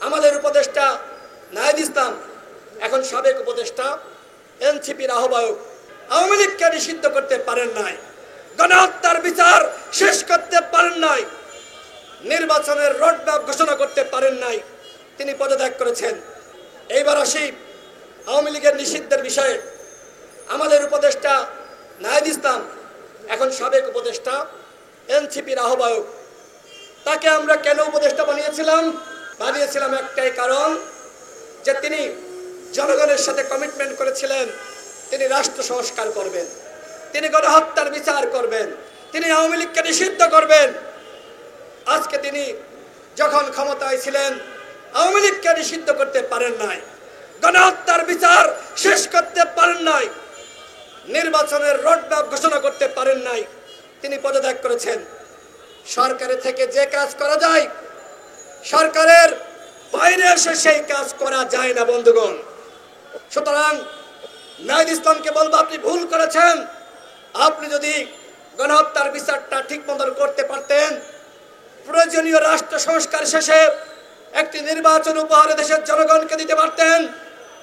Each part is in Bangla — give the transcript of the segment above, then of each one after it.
আমাদের উপদেষ্টা নাহিদ ইসলাম, এখন সাবেক উপদেষ্টা, এনসিপির আহ্বায়ক, আওয়ামী লীগকে নিষিদ্ধ করতে পারেন নাই, গণহত্যার বিচার শেষ করতে পারেন নাই, নির্বাচনের রোডম্যাপ ঘোষণা করতে পারেন নাই, তিনি পদত্যাগ করেছেন। এইবার আসি আওয়ামী লীগের নিষিদ্ধের বিষয়ে। আমাদের উপদেষ্টা নাহিদ ইসলাম, এখন সাবেক উপদেষ্টা, এনসিপির আহ্বায়ক, তাকে আমরা কেন উপদেষ্টা বানিয়েছিলাম একটাই কারণ, যে তিনি জনগণের সাথে কমিটমেন্ট করেছিলেন তিনি রাষ্ট্র সংস্কার করবেন, তিনি গণহত্যার বিচার করবেন, তিনি আওয়ামী লীগকে নিষিদ্ধ করবেন। আজকে তিনি যখন ক্ষমতায় ছিলেন আওয়ামী লীগকে নিষিদ্ধ করতে পারেন নাই, গণহত্যার বিচার শেষ করতে পারেন নাই, নির্বাচনের রোডম্যাপ ঘোষণা করতে পারেন নাই, তিনি পদত্যাগ করেছেন। সরকারের থেকে যে কাজ করা যায় সরকারের বাইরে এসে সেই কাজ করা যায় না বন্ধুগণ। সুতরাং নাহিদ ইসলামকে বলবো, আপনি ভুল করেছেন। আপনি যদি গণহত্যার বিচারটা ঠিক মতন করতে পারতেন, প্রয়োজনীয় রাষ্ট্র সংস্কার শেষে একটি নির্বাচন উপহারে দেশের জনগণকে দিতে পারতেন,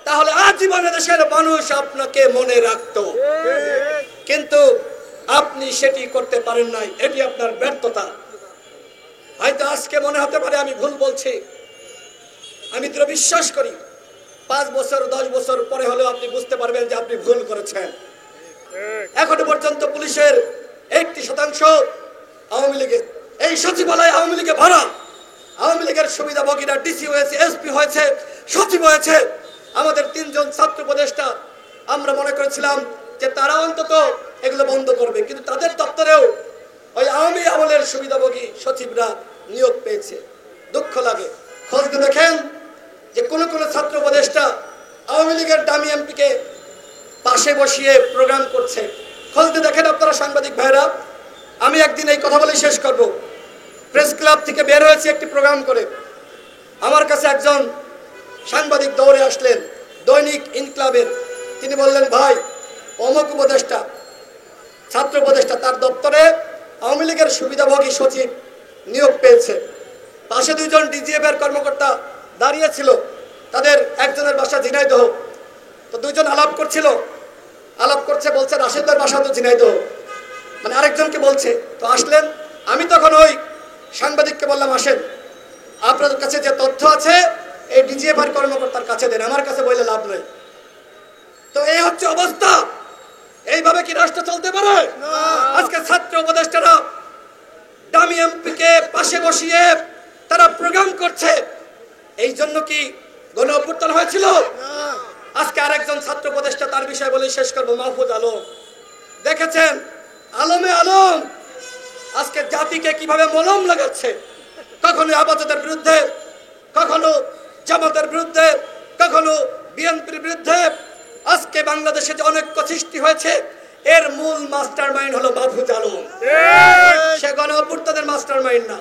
তাহলে আজীবনে দেশের মানুষ আপনাকে মনে রাখত। কিন্তু আপনি সেটি করতে পারেন নাই, এটি আপনার ব্যর্থতা। হয়তো আজকে মনে হতে পারে আমি ভুল বলছি, আমি দৃঢ় বিশ্বাস করি 5 বছর 10 বছর পরে হলেও আপনি বুঝতে পারবেন যে আপনি ভুল করেছেন। এখনো পর্যন্ত পুলিশের 80% আওয়ামী লীগের, এই সচিবালয় আওয়ামী লীগে ভরা। আওয়ামী লীগের সুবিধাভোগীরা ডিসি হয়েছে, এসপি হয়েছে, সচিব হয়েছে। আমাদের 3 জন ছাত্র উপদেষ্টা, আমরা মনে করেছিলাম যে তারা অন্তত এগুলো বন্ধ করবে, কিন্তু তাদের দপ্তরেও ওই আওয়ামী আমলের সুবিধাভোগী সচিবরা নিয়োগ পেয়েছে। দুঃখ লাগে। খোঁজ দেখেন যে কোন কোন ছাত্র উপদেষ্টা আওয়ামী লীগের দামি এমপিকে পাশে বসিয়ে প্রোগ্রাম করছে। খোঁজ দেখেন আপনারা সাংবাদিক ভাইরা। আমি একদিন এই কথা বলে শেষ করব। প্রেস ক্লাব থেকে বের হয়েছে একটি প্রোগ্রাম করে, আমার কাছে একজন সাংবাদিক দৌড়ে আসলেন, দৈনিক ইনকলাবের। তিনি বললেন, ভাই অমুক উপদেষ্টা, ছাত্র উপদেষ্টা, তার দপ্তরে আওয়ামী লীগের সুবিধাভোগী সচিব নিয়োগ পেয়েছে। পাশে 2 জন ডিজিএফ এর কর্মকর্তা দাঁড়িয়েছিল, তাদের একজনের বাসা ঝিনাইদহ। তো 2 জন আলাপ করছে, বলছে রাশেদের বাসা তো ঝিনাইদহ, মানে আরেকজনকে বলছে। তো আসলেন, আমি তখন ওই সাংবাদিককে বললাম, আসেন আপনাদের কাছে যে তথ্য আছে এই ডিজিএফ এর কর্মকর্তার কাছে দেন, আমার কাছে বললে লাভ নেই। তো এই হচ্ছে অবস্থা। এইভাবে কি রাষ্ট্র চলতে পারে? আজকে ছাত্র উপদেষ্টারা দামি এমপিকে পাশে বসিয়ে তারা প্রোগ্রাম করছে। এই জন্য কি গণ অভ্যুত্থান হয়েছিল? আজকে আরেকজন ছাত্র উপদেষ্টা, তার বিষয় বলে শেষ করবো, মাহফুজ আলম। দেখেছেন আলমে আলম আজকে জাতিকে কিভাবে মলম লাগাচ্ছে, কখনো আবাদতের বিরুদ্ধে, কখনো জামাতের বিরুদ্ধে, কখনো বিএনপির বিরুদ্ধে। আজকে বাংলাদেশে যে অনেক সৃষ্টি হয়েছে এর মূল মাস্টার মাইন্ড হলো মাহফুজ আলম। সে গণ অভ্যুত্থানের মাস্টার মাইন্ড না।